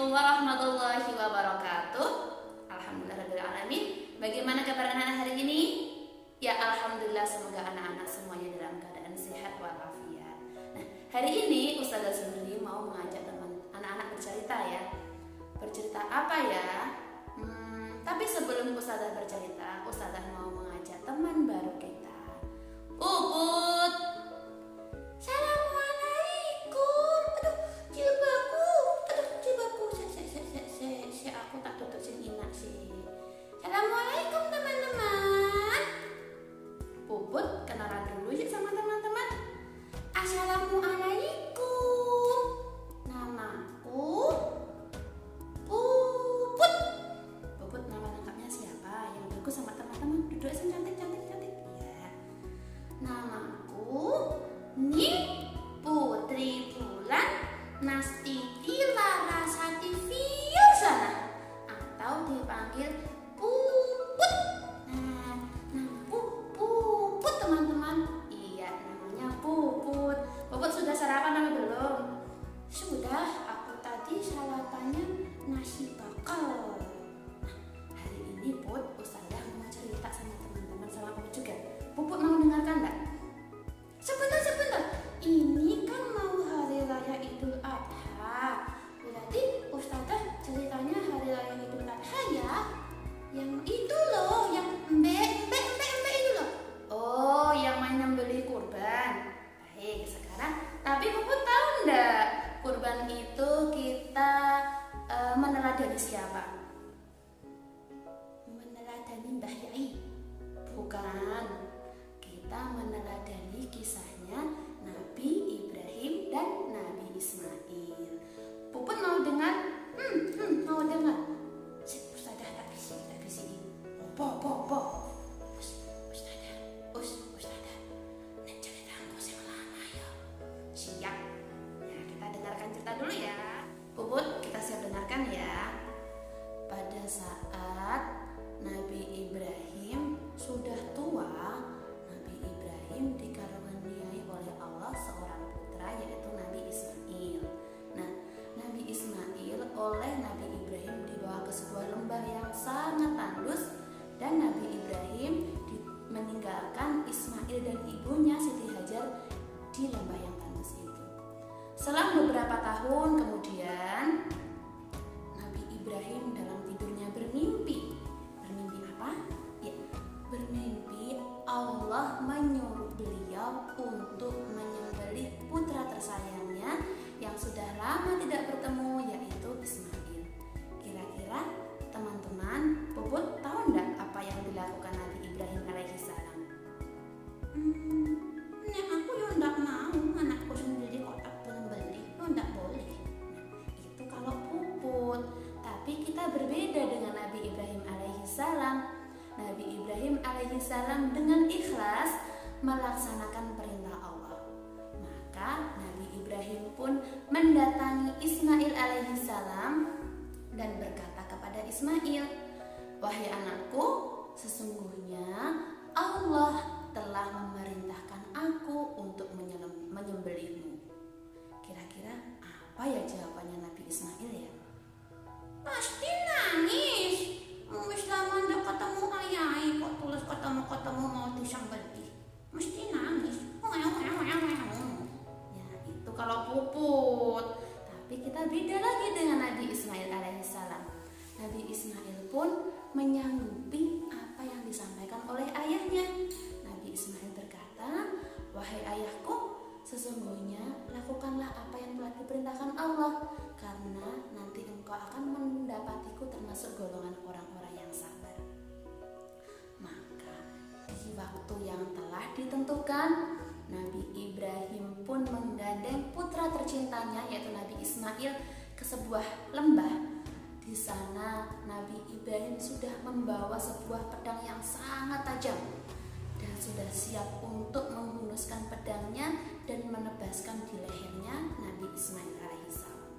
Assalamualaikum warahmatullahi wabarakatuh. Alhamdulillahirrahmanirrahim. Bagaimana kabar anak-anak hari ini? Ya Alhamdulillah, semoga anak-anak semuanya dalam keadaan sehat walafiat. Nah, hari ini Ustazah Zuhri mau mengajak anak-anak bercerita ya. Bercerita apa ya? Tapi sebelum Ustazah bercerita, Ustazah mau mengajak teman baru kita. Puput. Assalamualaikum. Aduh, jilbabku. Aku tak tutup sini nak sih. Assalamualaikum teman-teman. Puput kenalan dulu ya sama teman-teman. Assalamualaikum. Namaku Puput. Puput nama lengkapnya siapa? Yang bagus sama teman-teman. Duduk sini cantik. Ya. Namaku Ning Putri Bulan Nastiti Larasati Firsana, atau dipanggil Puput. Nah, Puput teman-teman. Iya, namanya Puput. Puput sudah sarapan atau belum? Sudah, aku tadi sarapannya nasi bakar. Nah, hari ini Put, Ustazah mau cerita sama teman-teman, sama Puput juga. Puput mau dengarkan enggak? Sebentar. Ini kan mau hari raya Idul Adha. Berarti Ustazah ceritanya hari raya Idul Adha ya. Yang itu loh, yang embe itu loh. Oh, yang main nyembelih kurban. Baik, sekarang tapi Puput tahu enggak? Kurban itu kita meneladani siapa? Meneladani Mbah Yai. Bukan. Kita meneladani kisahnya Nabi Ibrahim dan Nabi Ismail. Puput mau dengar? Mau dengar? Ustazah tak bisi. Po. Ustazah. Nek cerita engko sing lama ya. Siap. Ya, kita dengarkan cerita dulu ya. Puput, kita siap dengarkan ya. Pada saat Nabi Ibrahim sudah tua, Nabi Ibrahim dikaruniai oleh Allah seorang putra, yaitu Nabi Ismail. Nah, Nabi Ismail oleh Nabi Ibrahim dibawa ke sebuah lembah yang sangat tandus, dan Nabi Ibrahim meninggalkan Ismail dan ibunya Siti Hajar di lembah yang tandus itu. Selang beberapa tahun kemudian, Nabi Ibrahim dalam tidurnya bermimpi. Bermimpi apa? Ya, bermimpi Allah menyuruh beliau untuk menyembelih putra tersayangnya yang sudah lama tidak bertemu, yaitu Ismail. Kira-kira teman-teman, Puput tahu enggak apa yang dilakukan Nabi Ibrahim alaihissalam? Nek aku ya enggak mau anakku sendiri kok tak menyembelih, ya enggak boleh. Nah, itu kalau Puput. Tapi kita berbeda dengan Nabi Ibrahim alaihissalam. Nabi Ibrahim alaihissalam dengan ikhlas melaksanakan perintah Allah. Maka Nabi Ibrahim pun mendatangi Ismail alaihissalam dan berkata kepada Ismail, "Wahai anakku, sesungguhnya Allah telah memerintahkan aku untuk menyembelihmu." Kira-kira apa ya jawabannya Nabi Ismail ya? Pasti nangis. Wis lama ndak ketemu ayah, kok tulus ketemu mau disembelih. Mesti nangis. Ya, itu kalau Puput. Tapi kita beda lagi dengan Nabi Ismail alaihissalam. Nabi Ismail pun menyanggupi apa yang disampaikan oleh ayahnya. Nabi Ismail berkata, "Wahai ayahku, sesungguhnya lakukanlah apa yang telah diperintahkan Allah, karena nanti engkau akan mendapatiku termasuk golongan orang-orang yang sabar." Maka di waktu yang telah ditentukan, Nabi Ibrahim pun menggandeng putra tercintanya, yaitu Nabi Ismail, ke sebuah lembah. Di sana Nabi Ibrahim sudah membawa sebuah pedang yang sangat tajam dan sudah siap untuk menghunuskan pedangnya dan menebaskan di lehernya Nabi Ismail alaihissalam.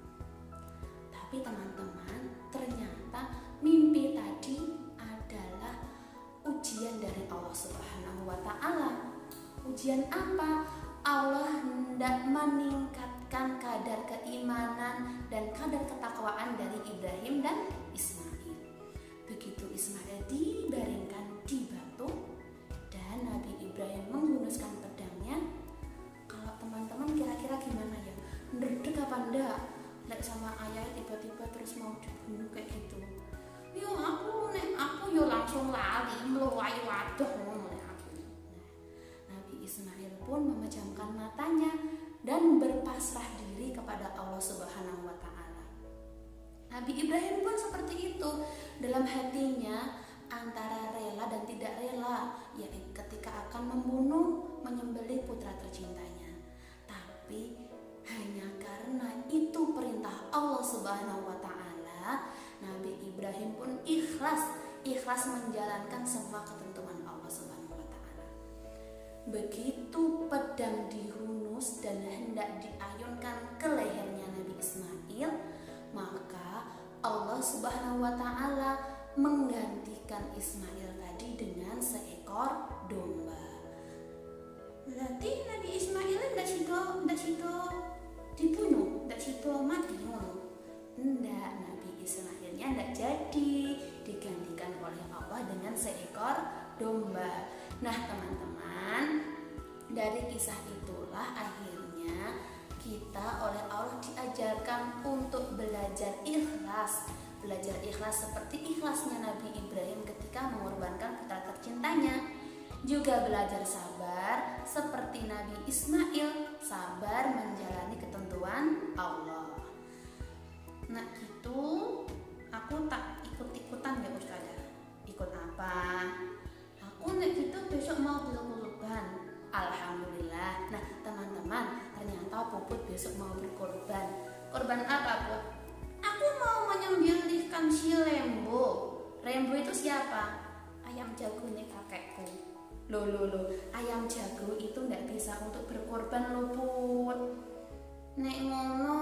Tapi teman-teman, ternyata mimpi tadi adalah ujian dari Allah Subhanahu wa Ta'ala. Ujian apa? Allah hendak meningkatkan memperhatikan kadar keimanan dan kadar ketakwaan dari Ibrahim dan Ismail. Begitu Ismail dibaringkan di batu dan Nabi Ibrahim menghunuskan pedangnya, kalau teman-teman kira-kira gimana ya? Ndredeg apa ndak? Lek sama ayah tiba-tiba terus mau dibunuh kayak gitu. Yo aku langsung lali meluai waduh ngono aku. Nah, Nabi Ismail pun memejamkan matanya dan berpasrah diri kepada Allah Subhanahu wa taala. Nabi Ibrahim pun seperti itu, dalam hatinya antara rela dan tidak rela, yaitu ketika akan membunuh, menyembelih putra tercintanya. Tapi hanya karena itu perintah Allah Subhanahu wa taala, Nabi Ibrahim pun ikhlas menjalankan semua ketentuan Allah Subhanahu wa taala. Begitu pedang dihunus dan hendak diayunkan ke lehernya Nabi Ismail, maka Allah Subhanahu wa taala menggantikan Ismail tadi dengan seekor domba. Berarti Nabi Ismail ndak sido dibunuh, ndak sido mati ngono. Ndak, Nabi Ismailnya ndak jadi digantikan oleh Allah dengan seekor domba. Nah, teman-teman, dari kisah itulah akhirnya kita oleh Allah diajarkan untuk belajar ikhlas seperti ikhlasnya Nabi Ibrahim ketika mengorbankan putra tercintanya. Juga belajar sabar seperti Nabi Ismail sabar menjalani ketentuan Allah. Nah gitu, aku tak ikut-ikutan ya Ustazah. Ikut apa? Aku nek gitu besok mau berkorban. Alhamdulillah. Nah teman-teman, ternyata Puput besok mau berkorban. Korban apa Put? Aku mau menyembelihkan si Lembo. Lembo itu siapa? Ayam jagonya kakekku. Loh, ayam jago itu nggak bisa untuk berkorban loh Put. Nek ngono,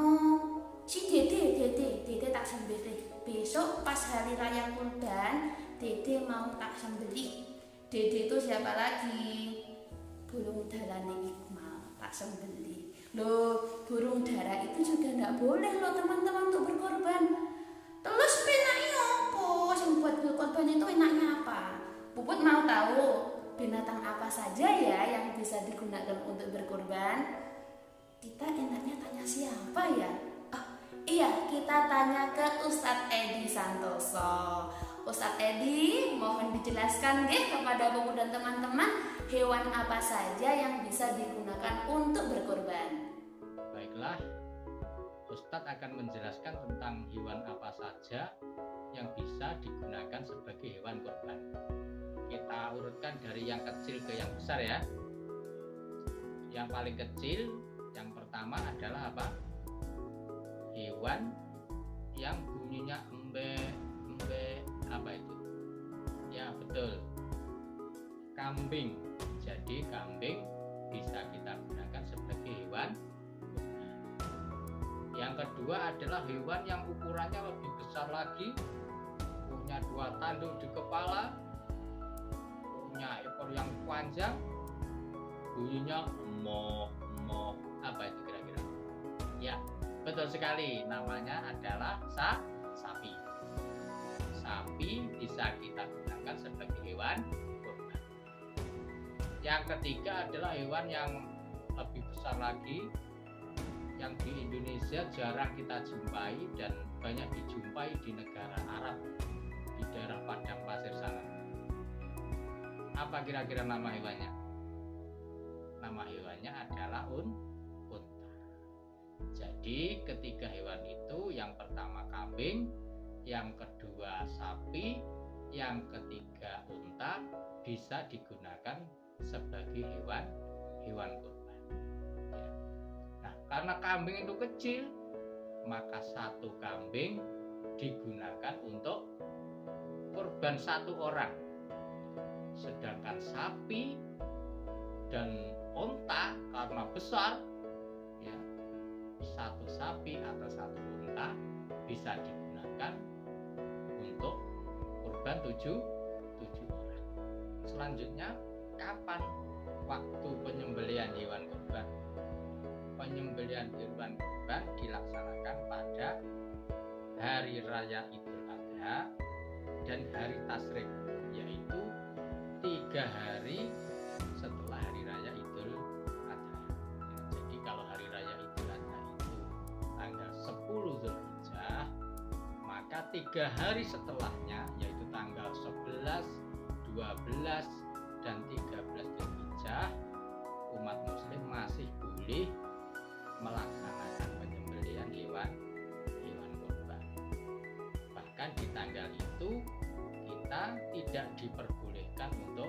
si Dede tak sembelih. Besok pas hari raya kurban, Dede mau tak sembelih. Dede itu siapa lagi? Burung darane Iqmal tak sembelih. Loh, burung dara itu juga nggak boleh loh teman-teman untuk berkorban. Terus enaknya apa? Yang buat berkorban itu enaknya apa? Puput mau tahu binatang apa saja ya yang bisa digunakan untuk berkorban? Kita enaknya tanya siapa ya? Iya, kita tanya ke Ustadz Edi Santoso. Ustadz Edi, mohon dijelaskan kepada Puput dan teman-teman, hewan apa saja yang bisa digunakan untuk berkorban? Baiklah, Ustadz akan menjelaskan tentang hewan apa saja yang bisa digunakan sebagai hewan korban. Kita urutkan dari yang kecil ke yang besar ya. Yang paling kecil, yang pertama adalah apa? Hewan yang bunyinya embe, apa itu? Ya betul, kambing. Jadi kambing bisa kita gunakan sebagai hewan. Yang kedua adalah hewan yang ukurannya lebih besar lagi, punya 2 tanduk di kepala, punya ekor yang panjang, bunyinya emoh. Apa itu kira-kira? Ya, betul sekali, namanya adalah sapi. Sapi bisa kita gunakan sebagai hewan kurban. Yang ketiga adalah hewan yang lebih besar lagi, yang di Indonesia jarang kita jumpai dan banyak dijumpai di negara Arab, di daerah padang pasir sana. Apa kira-kira nama hewannya? Nama hewannya adalah unta. Jadi ketiga hewan itu, yang pertama kambing, yang kedua sapi, yang ketiga unta, bisa digunakan sebagai hewan kurban. Ya. Nah, karena kambing itu kecil, maka 1 kambing digunakan untuk kurban 1 orang. Sedangkan sapi dan unta karena besar, ya, 1 sapi atau 1 unta bisa digunakan untuk kurban 7 orang. Selanjutnya, kapan waktu penyembelihan hewan kurban? penyembelihan hewan kurban dilaksanakan pada hari raya Idul Adha dan hari Tasyrik, yaitu 3 hari setelah hari raya Idul Adha. Jadi kalau hari raya Idul Adha itu tanggal 10 Zulhijjah, maka 3 hari setelahnya yaitu tanggal 11, 12 dan 13 Zulhijjah, umat muslim masih boleh melaksanakan penyembelihan hewan kurban. Bahkan di tanggal itu kita tidak diperbolehkan untuk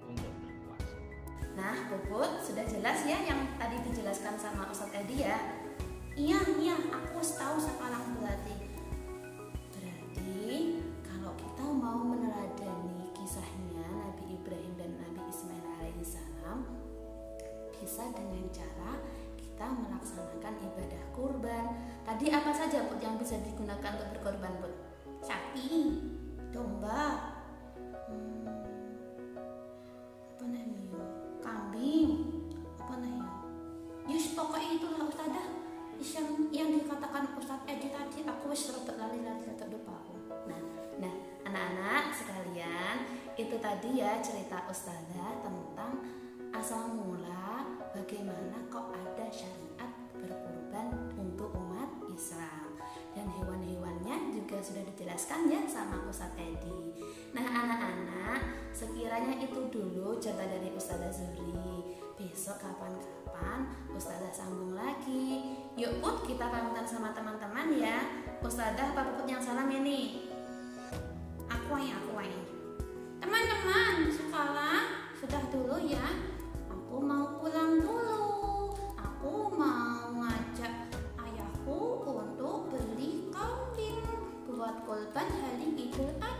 berpuasa. Nah, Puput, sudah jelas ya yang tadi dijelaskan sama Ustadz Edi ya? Iya, aku tahu sekarang berarti kalau kita mau meneladani kisahnya Nabi Ibrahim dan Nabi Ismail alaihissalam, bisa dengan cara kita melaksanakan ibadah kurban. Tadi apa saja Put yang bisa digunakan untuk berkorban, Put? Sapi, domba, kambing, Yus pokoknya itulah Ustazah yang dikatakan Ustadz Edi tadi. Aku wis rada lali lupa aku. Nah, anak-anak sekalian, itu tadi ya cerita Ustazah tentang asal mula bagaimana kok ada syariat berkurban untuk umat Islam, dan hewan-hewannya juga sudah dijelaskan ya sama Ustadz Edi. Nah anak-anak, sekiranya itu dulu cerita dari Ustazah Zuhri. Besok kapan-kapan Ustazah sambung lagi. Yuk Put, kita pamitan sama teman-teman ya. Ustazah apa Put yang salam ini? Aku aja. Teman-teman, sekarang sudah dulu ya. Aku mau pulang dulu. Aku mau ngajak ayahku untuk beli kambing buat kurban hari Idul Adha.